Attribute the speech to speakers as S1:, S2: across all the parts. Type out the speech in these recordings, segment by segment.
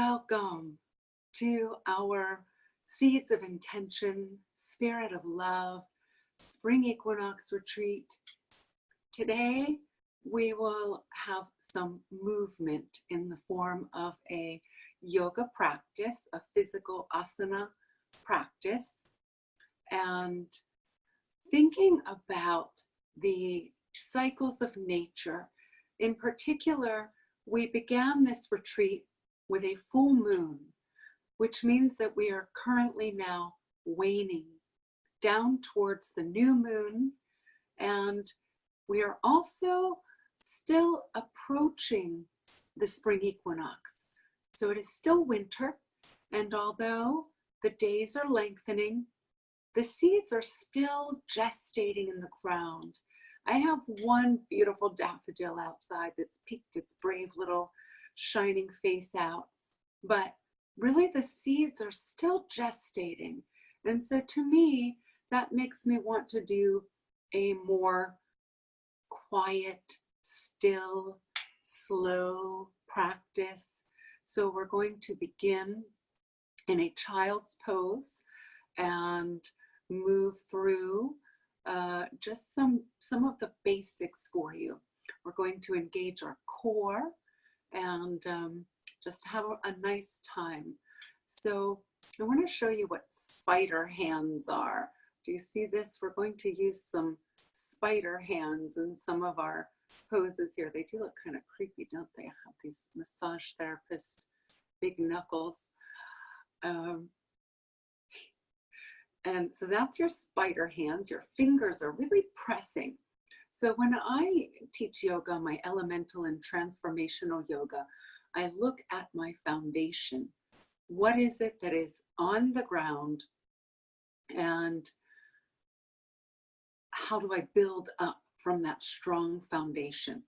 S1: Welcome to our Seeds of Intention, Spirit of Love, Spring Equinox Retreat. Today, we will have some movement in the form of a yoga practice, a physical asana practice, and thinking about the cycles of nature. In particular, we began this retreat with a full moon, which means that we are currently now waning down towards the new moon, and we are also still approaching the spring equinox. So it is still winter, and although the days are lengthening, the seeds are still gestating in the ground. I have one beautiful daffodil outside that's peeked its brave little shining face out, but really the seeds are still gestating. And so to me, that makes me want to do a more quiet, still, slow practice. So we're going to begin in a child's pose and move through just some of the basics for you. We're going to engage our core and just have a nice time. So I want to show you what spider hands are. Do you see this? We're going to use some spider hands in some of our poses here. They do look kind of creepy, don't they? Have these massage therapist big knuckles. And so that's your spider hands. Your fingers are really pressing. So when I teach yoga, my elemental and transformational yoga, I look at my foundation. What is it that is on the ground, and how do I build up from that strong foundation?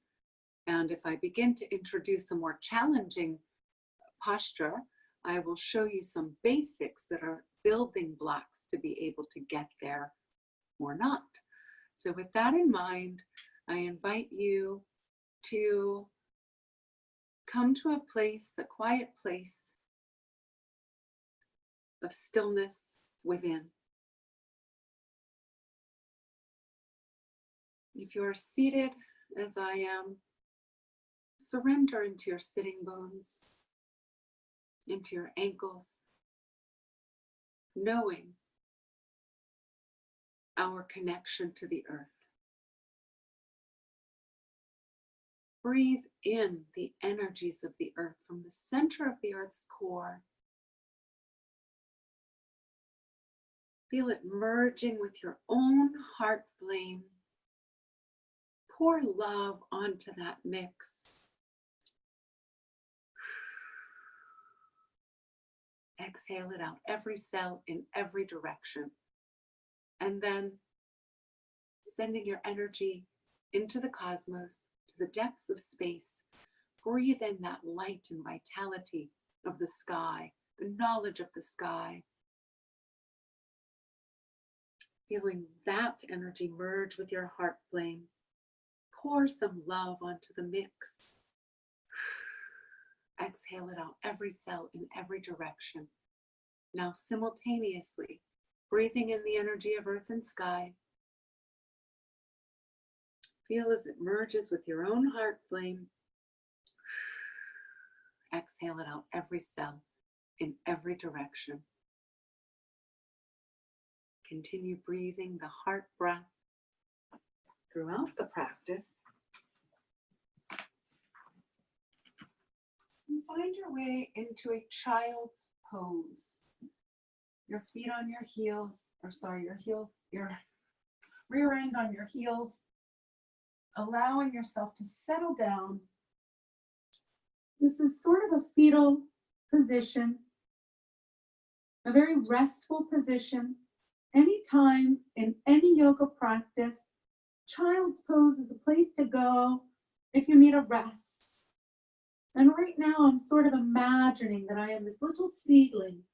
S1: And if I begin to introduce a more challenging posture, I will show you some basics that are building blocks to be able to get there or not. So with that in mind, I invite you to come to a place, a quiet place of stillness within. If you are seated as I am, surrender into your sitting bones, into your ankles, knowing our connection to the earth. Breathe in the energies of the earth from the center of the earth's core. Feel it merging with your own heart flame. Pour love onto that mix. Exhale it out, every cell in every direction. And then sending your energy into the cosmos, to the depths of space. Breathe in that light and vitality of the sky, the knowledge of the sky. Feeling that energy merge with your heart flame. Pour some love onto the mix. Exhale it out, every cell in every direction. Now simultaneously, breathing in the energy of earth and sky. Feel as it merges with your own heart flame. Exhale it out, every cell in every direction. Continue breathing the heart breath throughout the practice. And find your way into a child's pose. Your feet on your heels, your rear end on your heels, allowing yourself to settle down. This is sort of a fetal position, a very restful position. Anytime in any yoga practice, child's pose is a place to go if you need a rest. And right now I'm sort of imagining that I am this little seedling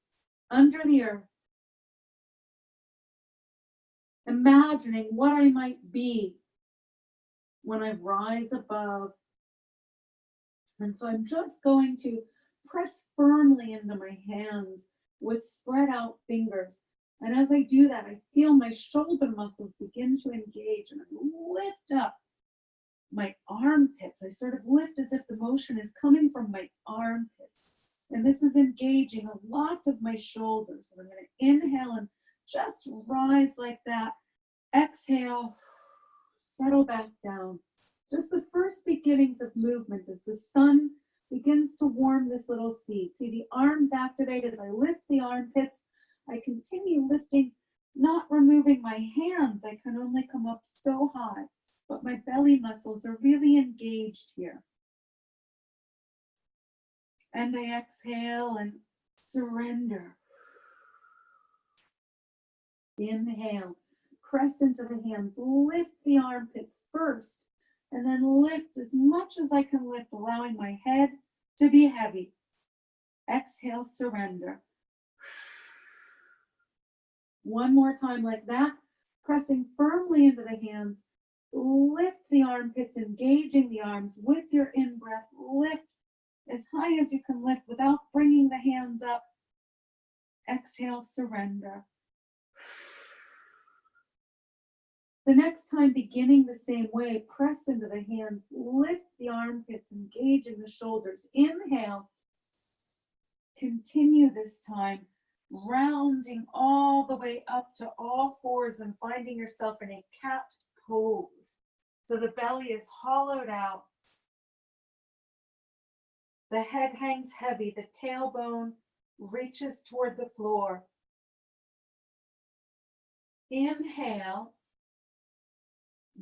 S1: under the earth. Imagining what I might be when I rise above. And so I'm just going to
S2: press firmly into my hands with spread out fingers. And as I do that, I feel my shoulder muscles begin to engage and I lift up my armpits. I sort of lift as if the motion is coming from my armpits. And this is engaging a lot of my shoulders. So I'm going to inhale and just rise like that. Exhale, settle back down. Just the first beginnings of movement as the sun begins to warm this little seat. See the arms activate as I lift the armpits. I continue lifting, not removing my hands. I can only come up so high, but my belly muscles are really engaged here. And I exhale and surrender. Inhale, press into the hands, lift the armpits first, and then lift as much as I can lift, allowing my head to be heavy. Exhale, surrender. One more time like that, pressing firmly into the hands. Lift the armpits, engaging the arms with your in-breath. Lift as high as you can lift without bringing the hands up. Exhale, surrender. The next time, beginning the same way, press into the hands, lift the armpits, engaging the shoulders. Inhale. Continue this time, rounding all the way up to all fours and finding yourself in a cat pose. So the belly is hollowed out. The head hangs heavy. The tailbone reaches toward the floor. Inhale.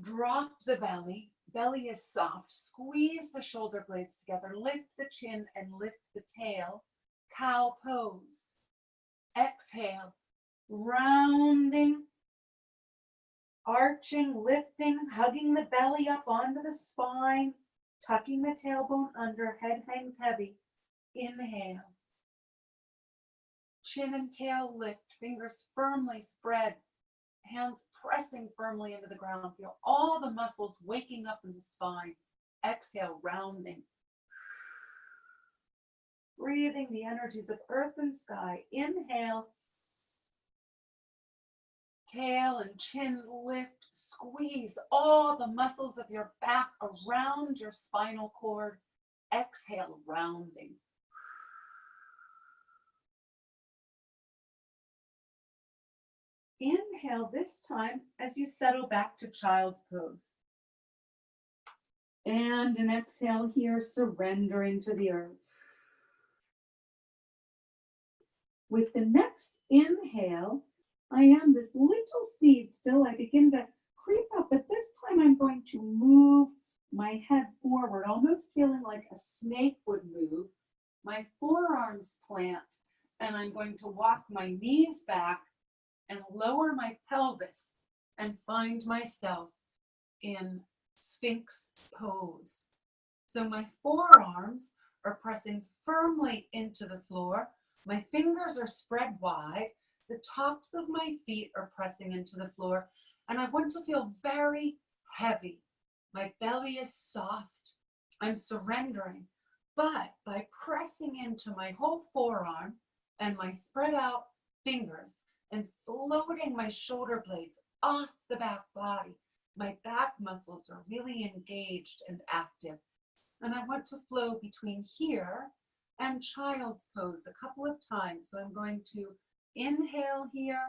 S2: Drop the belly. Belly is soft. Squeeze the shoulder blades together. Lift the chin and lift the tail. Cow pose. Exhale. Rounding. Arching, lifting, hugging the belly up onto the spine. Tucking the tailbone under. Head hangs heavy. Inhale. Chin and tail lift. Fingers firmly spread. Hands pressing firmly into the ground. Feel all the muscles waking up in the spine. Exhale, rounding. Breathing the energies of earth and sky. Inhale. Tail and chin lift. Squeeze all the muscles of your back around your spinal cord. Exhale, rounding. Inhale this time as you settle back to child's pose. And an exhale here, surrendering to the earth. With the next inhale, I am this little seed still. I begin to creep up, but this time I'm going to move my head forward, almost feeling like a snake would move. My forearms plant, and I'm going to walk my knees back and lower my pelvis and find myself in Sphinx pose. So my forearms are pressing firmly into the floor. My fingers are spread wide. The tops of my feet are pressing into the floor. And I want to feel very heavy. My belly is soft. I'm surrendering. But by pressing into my whole forearm and my spread out fingers, and floating my shoulder blades off the back body, my back muscles are really engaged and active. And I want to flow between here and child's pose a couple of times. So I'm going to inhale here.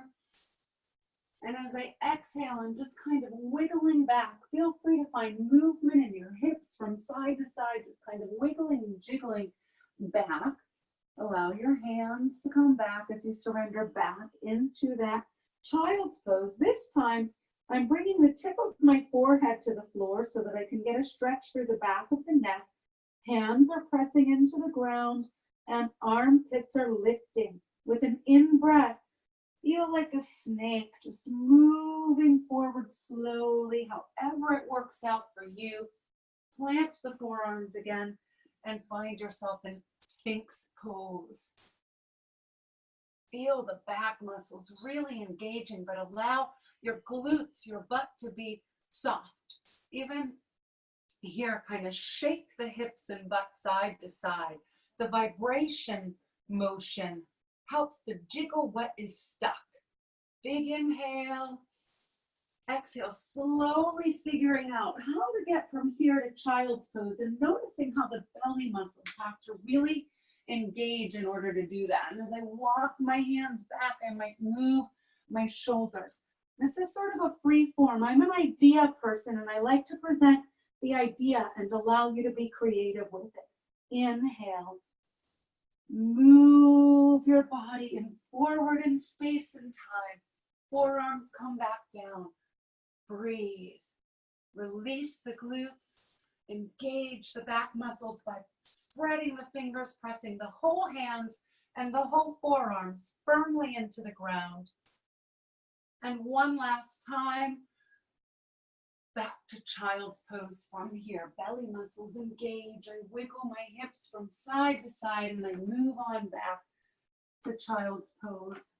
S2: And as I exhale, I'm just kind of wiggling back. Feel free to find movement in your hips from side to side, just kind of wiggling and jiggling back. Allow your hands to come back as you surrender back into that child's pose. This time, I'm bringing the tip of my forehead to the floor so that I can get a stretch through the back of the neck. Hands are pressing into the ground and armpits are lifting. With an in-breath, feel like a snake, just moving forward slowly, however it works out for you. Plant the forearms again and find yourself in Sphinx pose. Feel the back muscles really engaging, but allow your glutes, your butt to be soft. Even here, kind of shake the hips and butt side to side.
S1: The vibration motion helps to jiggle what is stuck. Big inhale. Exhale, slowly figuring out how to get from here to child's pose and noticing how the belly muscles have to really engage in order to do that. And as I walk my hands back, I might move my shoulders. This is sort of a free form. I'm an idea person and I like to present the idea and allow you to be creative with it. Inhale. Move your body in forward in space and time. Forearms come back down. Breathe. Release the glutes. Engage the back muscles by spreading the fingers, pressing the whole hands and the whole forearms firmly into the ground. And one last time, back to child's pose from here. Belly muscles engage. I wiggle my hips from side to side and I move on back to child's pose.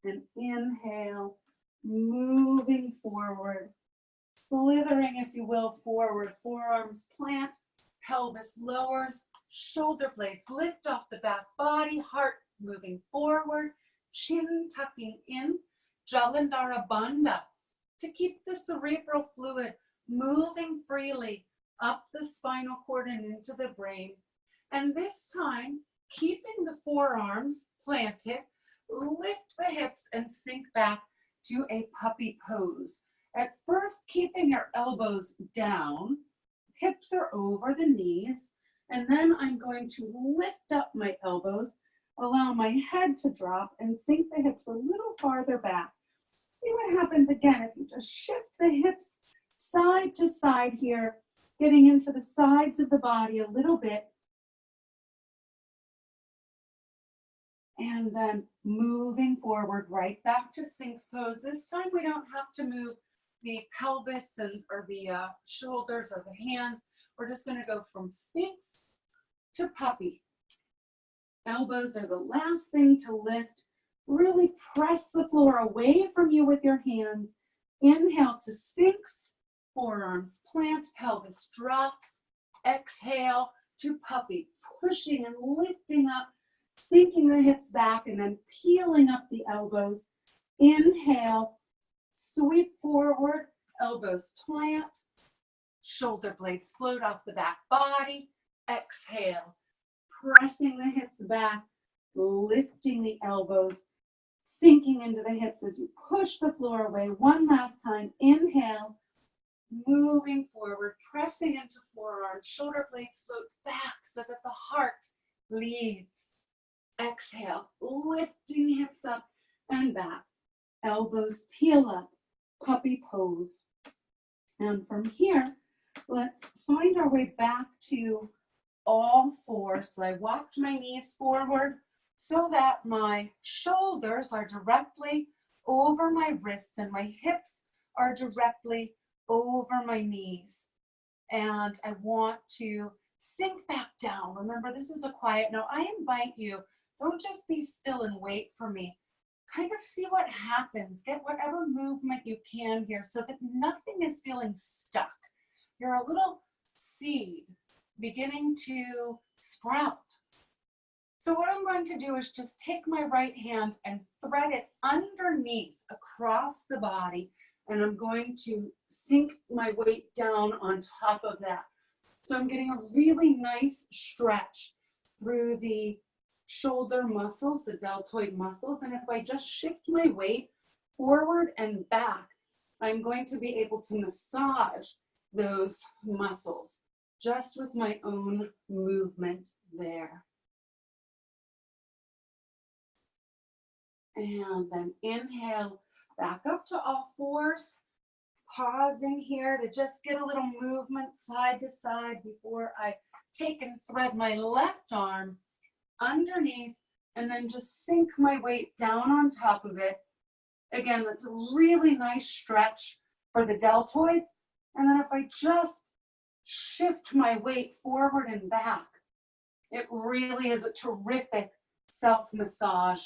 S1: And inhale, moving forward, slithering, if you will, forward. Forearms plant, pelvis lowers, shoulder blades lift off the back body, heart moving forward, chin tucking in, Jalandhara Bandha, to keep the cerebral fluid moving freely up the spinal cord and into the brain. And this time, keeping the forearms planted, lift the hips and sink back to a puppy pose. At first, keeping your elbows down, hips are over the knees, and then I'm going to lift up my elbows, allow my head to drop, and sink the hips a little farther back. See what happens again if you just shift the hips side to side here, getting into the sides of the body a little bit. And then moving forward right back to Sphinx pose. This time we don't have to move the pelvis or the shoulders or the hands. We're just going to go from Sphinx to puppy. Elbows are the last thing to lift. Really press the floor away from you with your hands. Inhale to Sphinx, forearms plant, pelvis drops. Exhale to puppy, pushing and lifting up, sinking the hips back and then peeling up the elbows. Inhale, sweep forward, elbows plant, shoulder blades float off the back body. Exhale, pressing the hips back, lifting the elbows, sinking into the hips as you push the floor away. One last time, inhale, moving forward, pressing into forearms, shoulder blades float back so that the heart leads. Exhale, lifting hips up and back, elbows peel up, puppy pose. And from here, let's find our way back to all fours. So I walked my knees forward so that my shoulders are directly over my wrists and my hips are directly over my knees. And I want to sink back down. Remember, this is a quiet. Now I invite you, don't just be still and wait for me. Kind of see what happens. Get whatever movement you can here so that nothing is feeling stuck. You're a little seed beginning to sprout. So what I'm going to do is just take my right hand and thread it underneath across the body, and I'm going to sink my weight down on top of that. So I'm getting a really nice stretch through the shoulder muscles, the deltoid muscles, and if I just shift my weight forward and back, I'm going to be able to massage those muscles just with my own movement there. And then inhale, back up to all fours, pausing here to just get a little movement side to side before I take and thread my left arm underneath and then just sink my weight down on top of it. Again, that's a really nice stretch for the deltoids. And then if I just shift my weight forward and back, it really is a terrific self-massage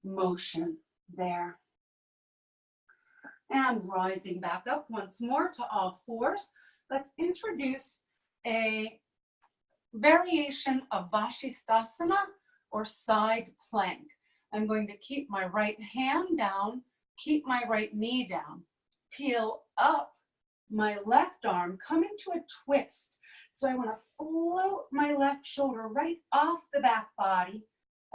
S1: motion there. And rising back up once more to all fours, let's introduce a variation of Vashisthasana or side plank. I'm going to keep my right hand down, keep my right knee down, peel up my left arm, come into a twist. So I want to float my left shoulder right off the back body,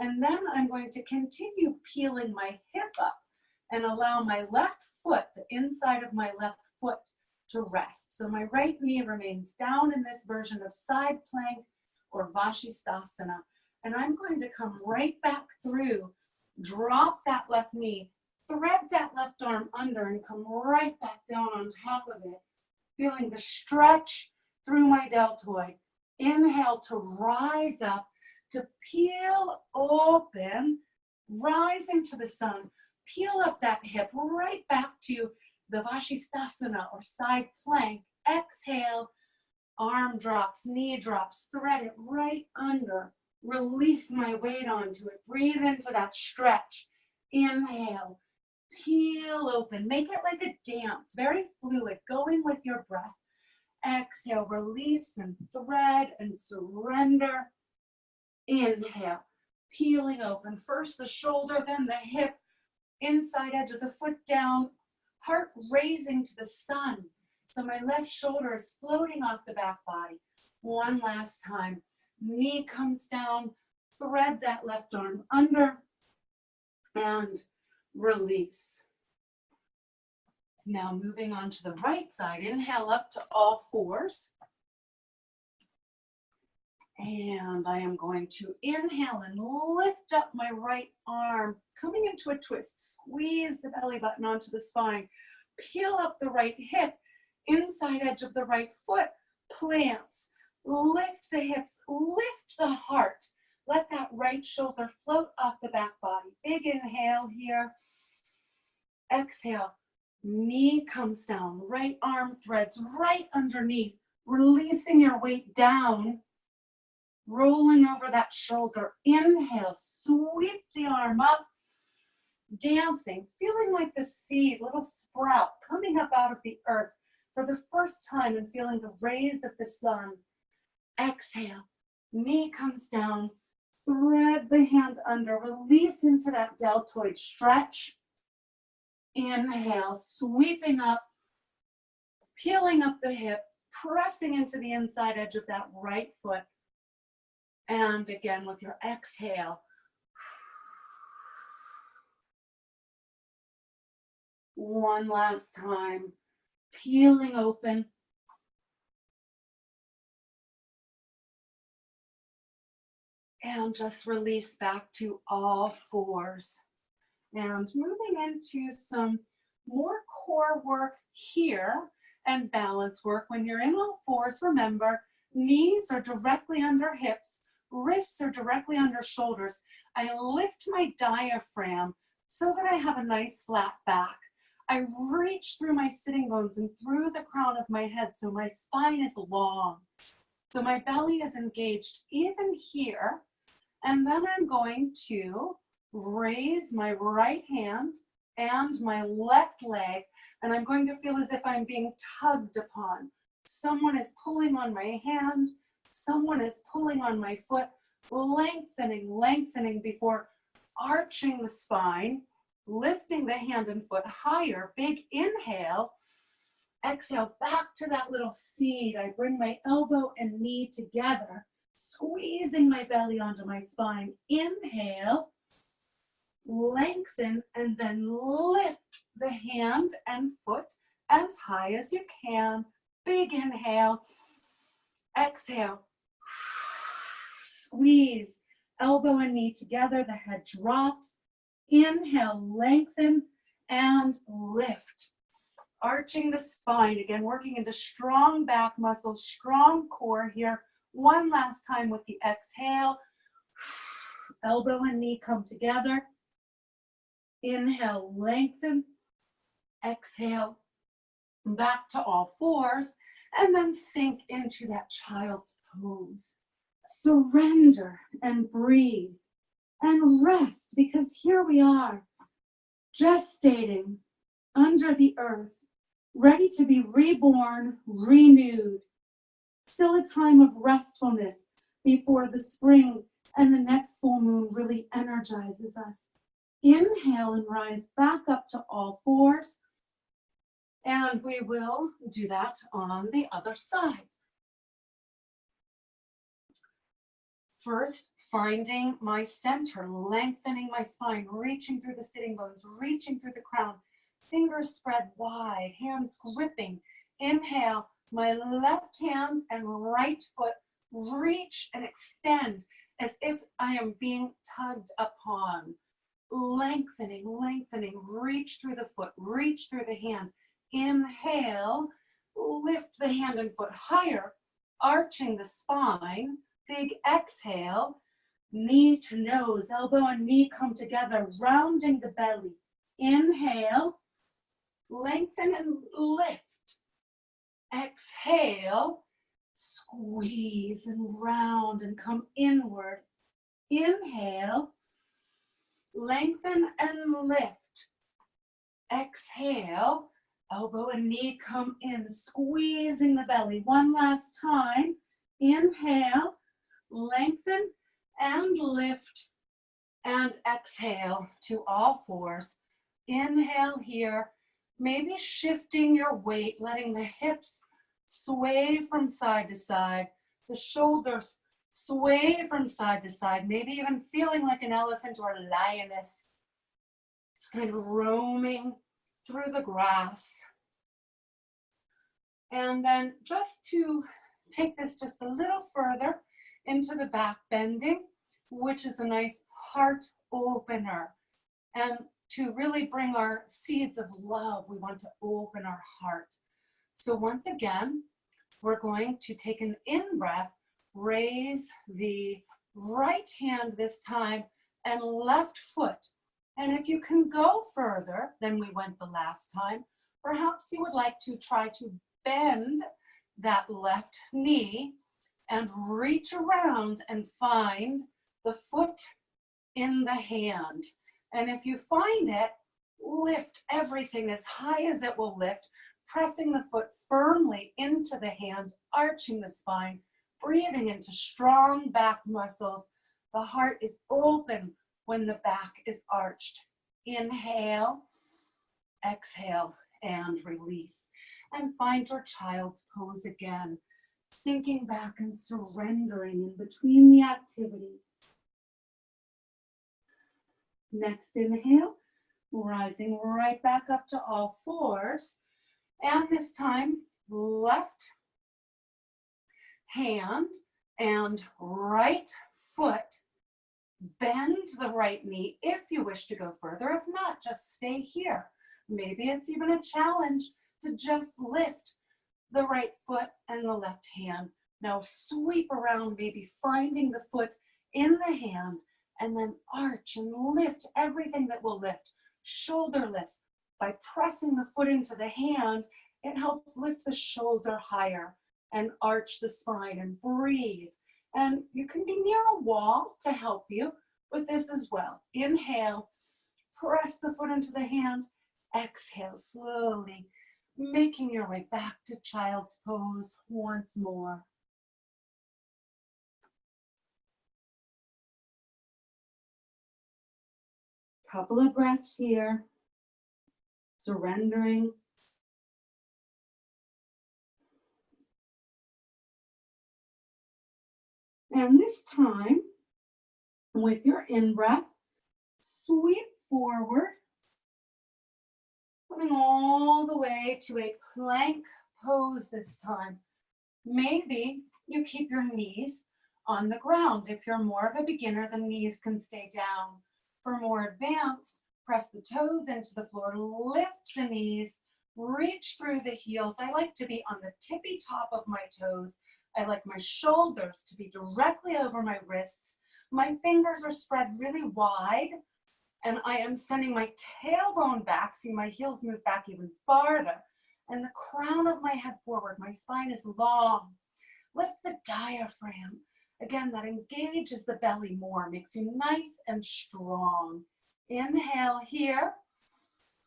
S1: and then I'm going to continue peeling my hip up and allow my left foot, the inside of my left foot, to rest. So my right knee remains down in this version of side plank or Vashisthasana. And I'm going to come right back through, drop that left knee, thread that left arm under and come right back down on top of it, feeling the stretch through my deltoid. Inhale to rise up, to peel open, rise into the sun, peel up that hip right back to the Vashisthasana or side plank. Exhale, arm drops, knee drops, thread it right under. Release my weight onto it. Breathe into that stretch. Inhale, peel open. Make it like a dance, very fluid, going with your breath. Exhale, release and thread and surrender. Inhale, peeling open. First the shoulder, then the hip, inside edge of the foot down, heart raising to the sun. So my left shoulder is floating off the back body. One last time. Knee comes down, thread that left arm under, and release. Now moving on to the right side, inhale up to all fours. And I am going to inhale and lift up my right arm, coming into a twist. Squeeze the belly button onto the spine. Peel up the right hip, inside edge of the right foot, plants. Lift the hips, lift the heart. Let that right shoulder float off the back body. Big inhale here. Exhale, knee comes down, right arm threads right underneath, releasing your weight down, rolling over that shoulder. Inhale, sweep the arm up, dancing, feeling like the seed, little sprout coming up out of the earth for the first time and feeling the rays of the sun. Exhale, knee comes down, thread the hand under, release into that deltoid stretch. Inhale, sweeping up, peeling up the hip, pressing into the inside edge of that right foot. And again with your exhale. One last time, peeling open. And just release back to all fours. And moving into some more core work here and balance work. When you're in all fours, remember, knees are directly under hips, wrists are directly under shoulders. I lift my diaphragm so that I have a nice flat back. I reach through my sitting bones and through the crown of my head so my spine is long. So my belly is engaged even here. And then I'm going to raise my right hand and my left leg, and I'm going to feel as if I'm being tugged upon. Someone is pulling on my hand, someone is pulling on my foot, lengthening, lengthening before arching the spine, lifting the hand and foot higher. Big inhale. Exhale, back to that little seed. I bring my elbow and knee together, squeezing my belly onto my spine. Inhale, lengthen, and then lift the hand and foot as high as you can. Big inhale. Exhale. Squeeze, elbow and knee together, the head drops. Inhale, lengthen, and lift. Arching the spine, again, working into strong back muscles, strong core here. One last time with the exhale. Elbow and knee come together. Inhale, lengthen. Exhale, back to all fours, and then sink into that child's pose. Surrender and breathe and rest, because here we are, gestating under the earth, ready to be reborn, renewed. Still a time of restfulness,
S2: before the spring and the next full moon really energizes us. Inhale and rise back up to all fours. And we will do that on the other side. First, finding my center, lengthening my spine, reaching through the sitting bones, reaching through the crown, fingers spread wide, hands gripping. Inhale, my left hand and right foot reach and extend as if I am being tugged upon. Lengthening, lengthening, reach through the foot, reach through the hand. Inhale, lift the hand and foot higher, arching the spine. Big exhale, knee to nose, elbow and knee come together, rounding the belly. Inhale, lengthen and lift. Exhale, squeeze and round and come inward. Inhale, lengthen and lift. Exhale, elbow and knee come in, squeezing the belly. One last time. Inhale, lengthen and lift, and exhale to all fours. Inhale here, maybe shifting your weight, letting the hips sway from side to side, the shoulders sway from side to side, maybe even feeling like an elephant or a lioness. It's kind of roaming through the grass. And then just to take this just a little further into the back bending, which is a nice heart opener. And to really bring our seeds of love, we want to open our heart. So once again, we're going to take an in-breath, raise the right hand this time and left foot. And if you can go further than we went the last time, perhaps you would like to try to bend that left knee and reach around and find the foot in the hand. And if you find it, lift everything as high as it will lift, pressing the foot firmly into the hand, arching the spine, breathing into strong back muscles. The heart is open when the back is arched. Inhale, exhale, and release. And find your child's pose again, sinking back and surrendering in between the activity. Next inhale, rising right back up to all fours. And this time, left hand and right foot. Bend the right knee if you wish to go further. If not, just stay here. Maybe it's even a challenge to just lift the right foot and the left hand. Now sweep around, maybe finding the foot in the hand, and then arch and lift everything that will lift. Shoulder lifts. By pressing the foot into the hand, it helps lift the shoulder higher and arch the spine and breathe. And you can be near a wall to help you with this as well. Inhale, press the foot into the hand. Exhale slowly, making your way back to child's pose once more. Couple of breaths here, surrendering. And this time, with your in-breath, sweep forward, coming all the way to a plank pose this time. Maybe you keep your knees on the ground. If you're more of a beginner, the knees can stay down. For more advanced, press the toes into the floor, lift the knees, reach through the heels. I like to be on the tippy top of my toes. I like my shoulders to be directly over my wrists. My fingers are spread really wide, and I am sending my tailbone back. See, my heels move back even farther, and the crown of my head forward. My spine is long. Lift the diaphragm. Again, that engages the belly more, makes you nice and strong. Inhale here,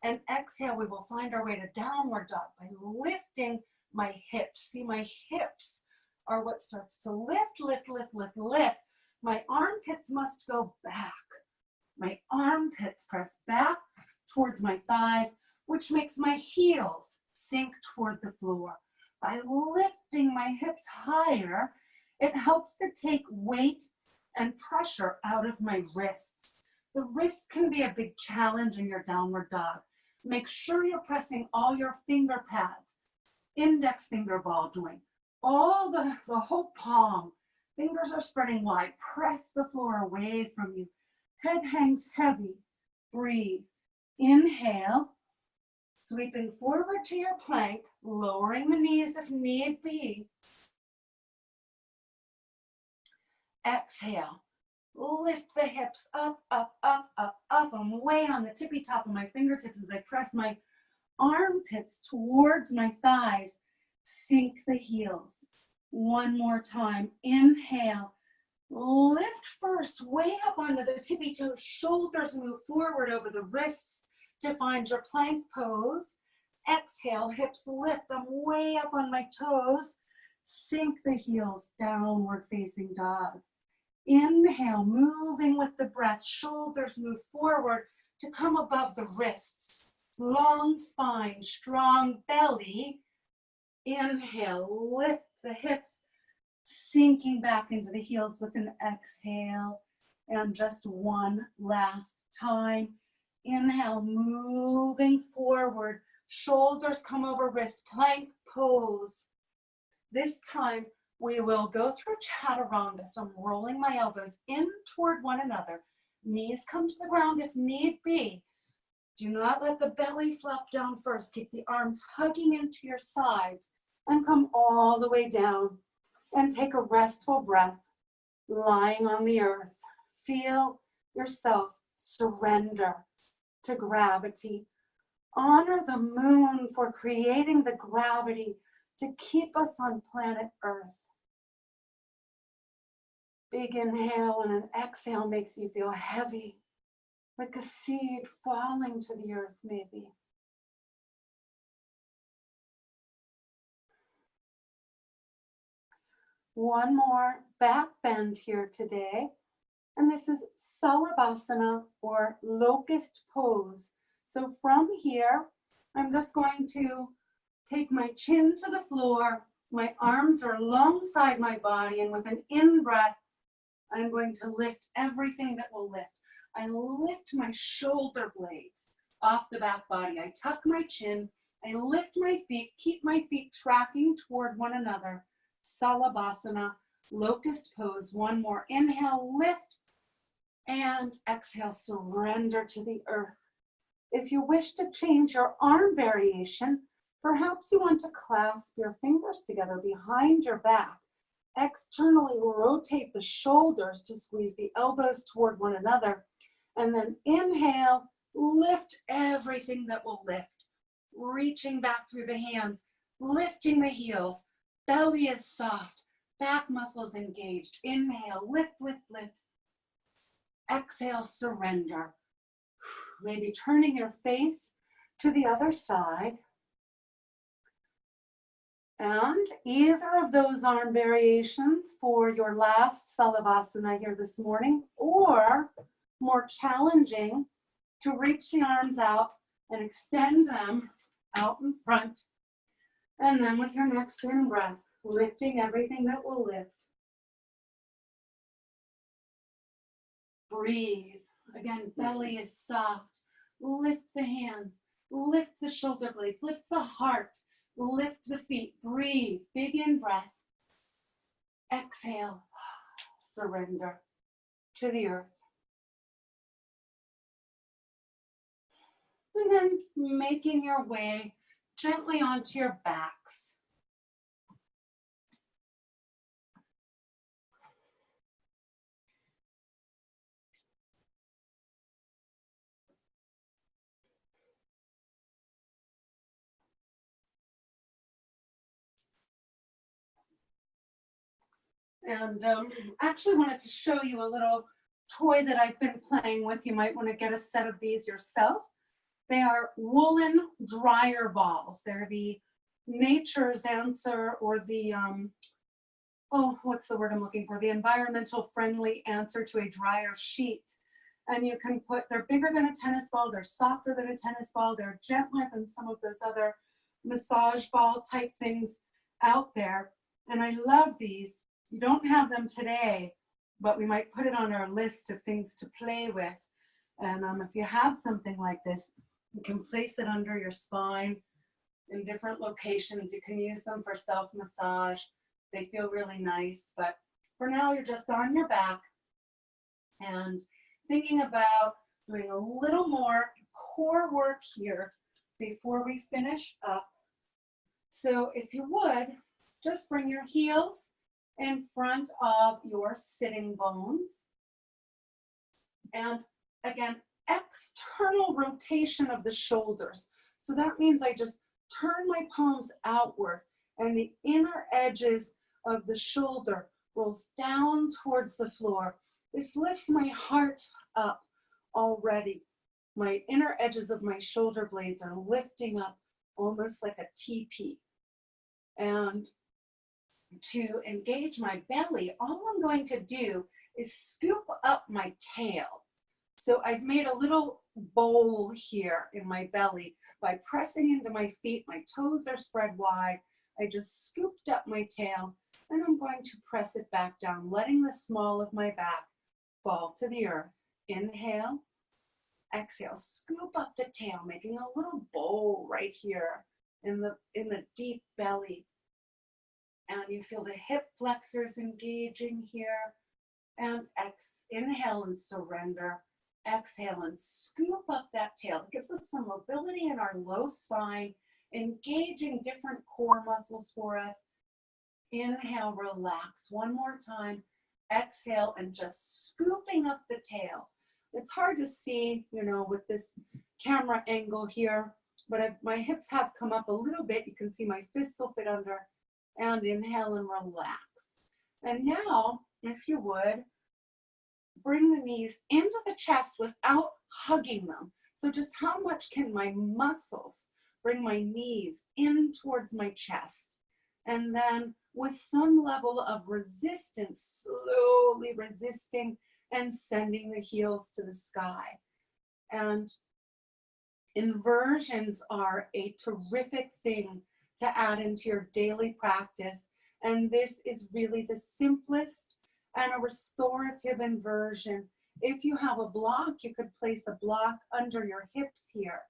S2: and exhale. We will find our way to downward dog by lifting my hips. See, my hips are what starts to lift, lift, lift, lift, lift. My armpits must go back. My armpits press back towards my thighs, which makes my heels sink toward the floor. By lifting my hips higher, it helps to take weight and pressure out of my wrists. The wrists can be a big challenge in your downward dog. Make sure you're pressing all your finger pads, index finger ball joint, all the whole palm. Fingers are spreading wide. Press the floor away from you. Head hangs heavy. Breathe. Inhale, sweeping forward to your plank, lowering the knees if need be. Exhale. Lift the hips up, up, up, up, up. I'm way on the tippy top of my fingertips as I press my armpits towards my thighs. Sink the heels. One more time. Inhale. Lift first, way up onto the tippy toes. Shoulders move forward over the wrists to find your plank pose. Exhale, hips lift. I'm way up on my toes. Sink the heels, downward facing dog. Inhale, moving with the breath. Shoulders move forward to come above the wrists. Long spine, strong belly. Inhale, lift the hips, sinking back into the heels with an exhale. And just one last time. Inhale, moving forward. Shoulders come over wrists, plank pose. This time, we will go through chaturanga. So I'm rolling my elbows in toward one another. Knees come to the ground if need be. Do not let the belly flop down first. Keep the arms hugging into your sides and come all the way down. And take a restful breath, lying on the earth. Feel yourself surrender to gravity. Honor the moon for creating the gravity to keep us on planet Earth. Big inhale and an exhale makes you feel heavy, like a seed falling to the earth maybe. One more back bend here today. And this is Salabhasana or locust pose. So from here, I'm just going to take my chin to the floor. My arms are alongside my body, and with an in-breath, I'm going to lift everything that will lift. I lift my shoulder blades off the back body. I tuck my chin. I lift my feet, keep my feet tracking toward one another. Salabhasana, locust pose. One more. Inhale, lift, and exhale, surrender to the earth. If you wish to change your arm variation, perhaps you want to clasp your fingers together behind your back. Externally rotate the shoulders to squeeze the elbows toward one another. And then inhale, lift everything that will lift. Reaching back through the hands, lifting the heels. Belly is soft, back muscles engaged. Inhale, lift, lift, lift. Exhale, surrender. Maybe turning your face to the other side. And either of those arm variations for your last Salabhasana here this morning, or more challenging, to reach the arms out and extend them out in front. And then with your next in-breath, lifting everything that will lift. Breathe. Again, belly is soft. Lift the hands, lift the shoulder blades, lift the heart, lift the feet. Breathe. Big in-breath. Exhale. Surrender to the earth. And then making your way gently onto your backs. And actually wanted to show you a little toy that I've been playing with. You might want to get a set of these yourself. They are woolen dryer balls. They're the nature's answer or the
S1: oh, what's the word I'm looking for? The environmental friendly answer to a dryer sheet. And you can put, they're bigger than a tennis ball, they're softer than a tennis ball, they're gentler than some of those other massage ball type things out there. And I love these. You don't have them today, but we might put it on our list of things to play with. And if you have something like this, you can place it under your spine in different locations. You can use them for self-massage. They feel really nice, but for now you're just on your back and thinking about doing a little more core work here before we finish up. So if you would, just bring your heels in front of your sitting bones. And again, external rotation of the shoulders. So that means I just turn my palms outward and the inner edges of the shoulder rolls down towards the floor. This lifts my heart up already. My inner edges of my shoulder blades are lifting up almost like a teepee. And to engage my belly, all I'm going to do is scoop up my tail. So I've made a little bowl here in my belly by pressing into my feet. My toes are spread wide. I just scooped up my tail and I'm going to press it back down, letting the small of my back fall to the earth. Inhale, exhale, scoop up the tail, making a little bowl right here in the deep belly. And you feel the hip flexors engaging here. And inhale and surrender. Exhale and scoop up that tail. It gives us some mobility in our low spine, engaging different core muscles for us. Inhale, relax. One more time. Exhale and just scooping up the tail. It's hard to see, with this camera angle here, but my hips have come up a little bit. You can see my fists will fit under. And inhale and relax. And now, if you would, bring the knees into the chest without hugging them. So just how much can my muscles bring my knees in towards my chest? And then with some level of resistance, slowly resisting and sending the heels to the sky. And inversions are a terrific thing to add into your daily practice. And this is really the simplest and a restorative inversion. If you have a block, you could place a block under your hips here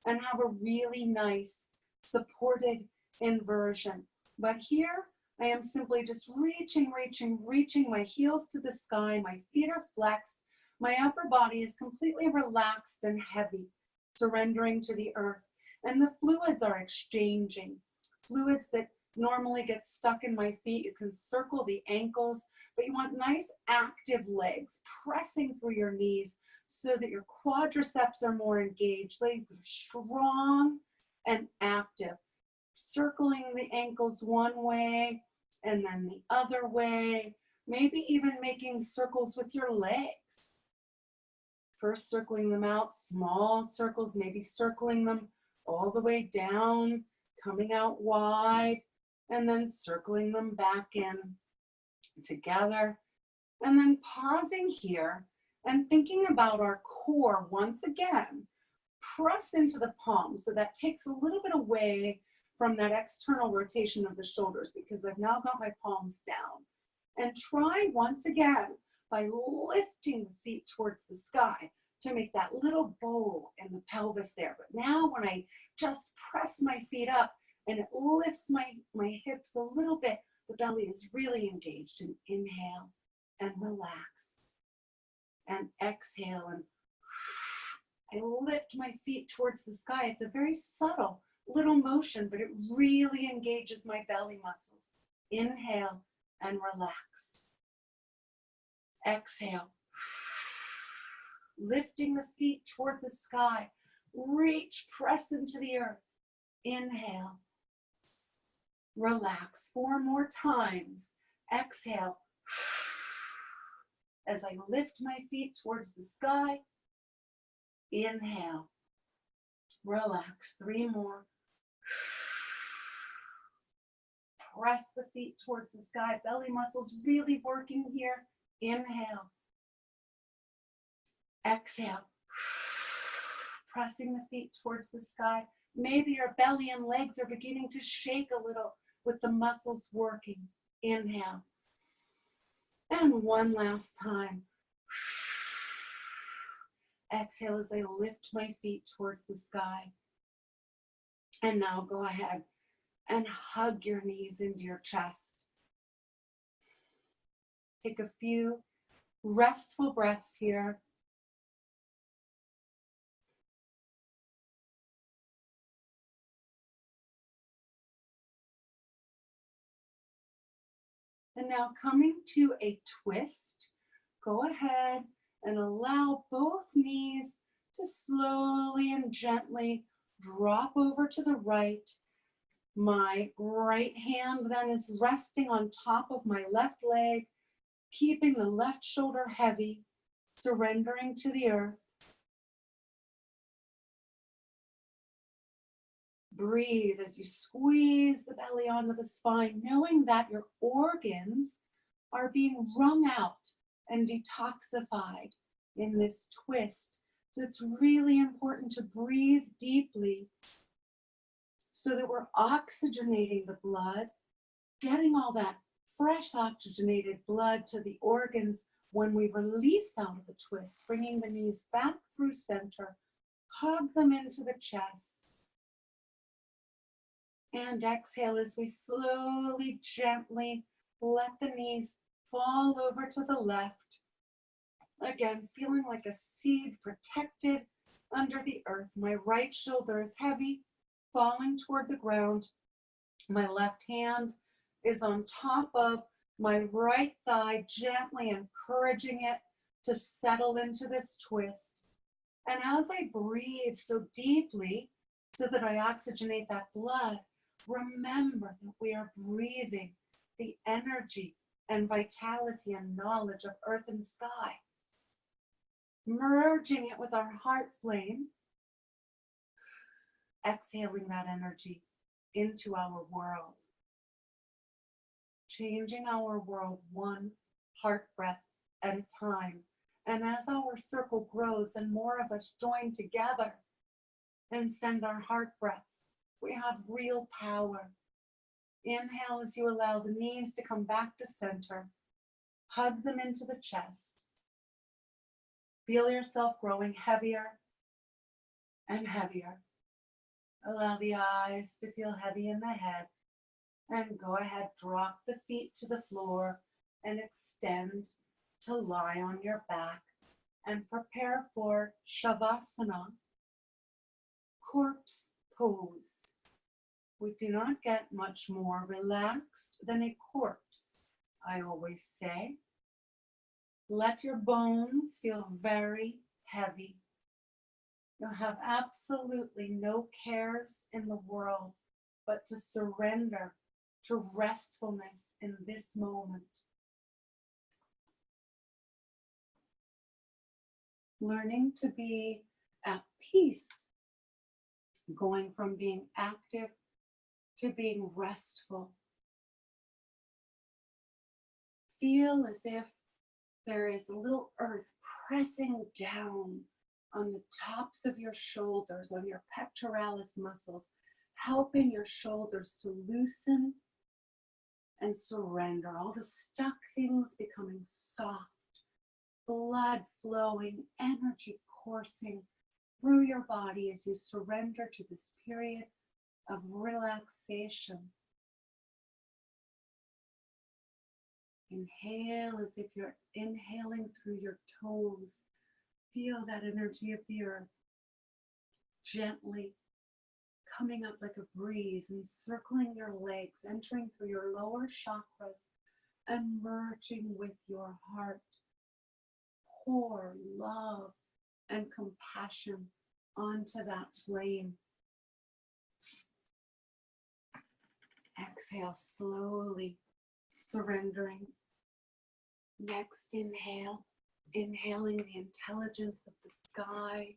S1: and have a really nice supported inversion. But here, I am simply just reaching my heels to the sky. My feet are flexed. My upper body is completely relaxed and heavy, surrendering to the earth. And the fluids are exchanging. Fluids that normally get stuck in my feet. You can circle the ankles, but you want nice active legs pressing through your knees so that your quadriceps are more engaged. They're strong and active. Circling the ankles one way and then the other way. Maybe even making circles with your legs. First circling them out, small circles, maybe circling them all the way down, coming out wide, and then circling them back in together. And then pausing here and thinking about our core once again. Press into the palms, so that takes a little bit away from that external rotation of the shoulders because I've now got my palms down. And try once again by lifting the feet towards the sky to make that little bowl in the pelvis there. But now when I just press my feet up and it lifts my hips a little bit, the belly is really engaged. And inhale and relax. And exhale and I lift my feet towards the sky. It's a very subtle little motion, but it really engages my belly muscles. Inhale and relax. Exhale. Lifting the feet toward the sky. Reach, press into the earth. Inhale. Relax 4 more times. Exhale. As I lift my feet towards the sky. Inhale. Relax 3 more.
S2: press the feet towards the sky. Belly muscles really working here. Inhale. Exhale. Pressing the feet towards the sky. Maybe your belly and legs are beginning to shake a little with the muscles working. Inhale. And one last time. Exhale as I lift my feet towards the sky. And now go ahead and hug your knees into your chest. Take a few restful breaths here. And now coming to a twist, go ahead and allow both knees to slowly and gently drop over to the right. My right hand then is resting on top of my left leg, keeping the left shoulder heavy, surrendering to the earth. Breathe as you squeeze the belly onto the spine, knowing that your organs are being wrung out and detoxified in this twist. So it's really important to breathe deeply so that we're oxygenating the blood, getting all that fresh oxygenated blood to the organs when we release out of the twist, bringing the knees back through center, hug them into the chest. And exhale as we slowly, gently let the knees fall over to the left. Again, feeling like a seed protected under the earth. My right shoulder is heavy, falling toward the ground. My left hand is on top of my right thigh, gently encouraging it to settle into this twist. And as I breathe so deeply so that I oxygenate that blood, remember that we are breathing the energy and vitality and knowledge of earth and sky, merging it with our heart flame, exhaling that energy into our world, changing our world one heart breath at a time. And as our circle grows and more of us join together and send our heart breaths, we have real power. Inhale as you allow the knees to come back to center. Hug them into the chest. Feel yourself growing heavier and heavier. Allow the eyes to feel heavy in the head. And go ahead, drop the feet to the floor and extend to lie on your back and prepare for Shavasana, corpse pose. We do not get much more relaxed than a corpse, I always say. Let your bones feel very heavy. You'll have absolutely no cares in the world but to surrender to restfulness in this moment. Learning to be at peace, going from being active to being restful. Feel as if there is a little earth pressing down on the tops of your shoulders, on your pectoralis muscles, helping your shoulders to loosen and surrender. All the stuck things becoming soft, blood flowing, energy coursing through your body as you surrender to this period of relaxation. Inhale as if you're inhaling through your toes. Feel that energy of the earth gently coming up like a breeze, encircling your legs, entering through your lower chakras and merging with your heart. Pour love and compassion onto that flame. Exhale slowly, surrendering. Next inhale, inhaling the intelligence of the sky.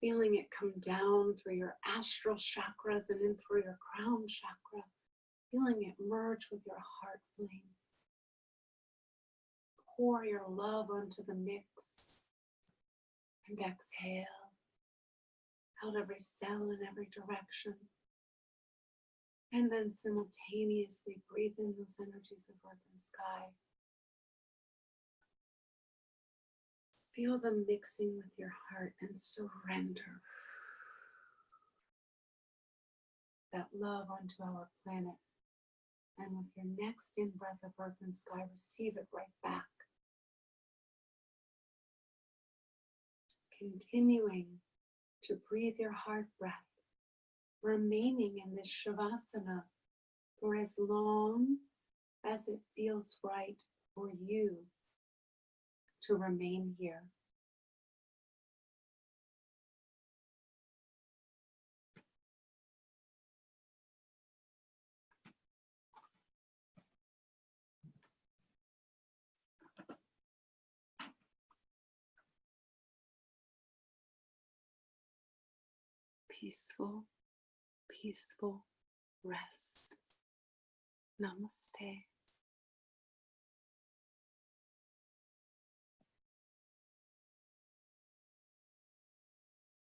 S1: Feeling it come down through your astral chakras and in through your crown chakra. Feeling it merge with your heart flame. Pour your love onto the mix and exhale out every cell in every direction. And then simultaneously breathe in those energies of earth and sky. Feel them mixing with your heart and surrender that love onto our planet. And with your next in-breath of earth and sky, receive it right back. Continuing to breathe your heart breath, remaining in this Shavasana for as long as it feels right for you to remain here. Peaceful, peaceful rest. Namaste.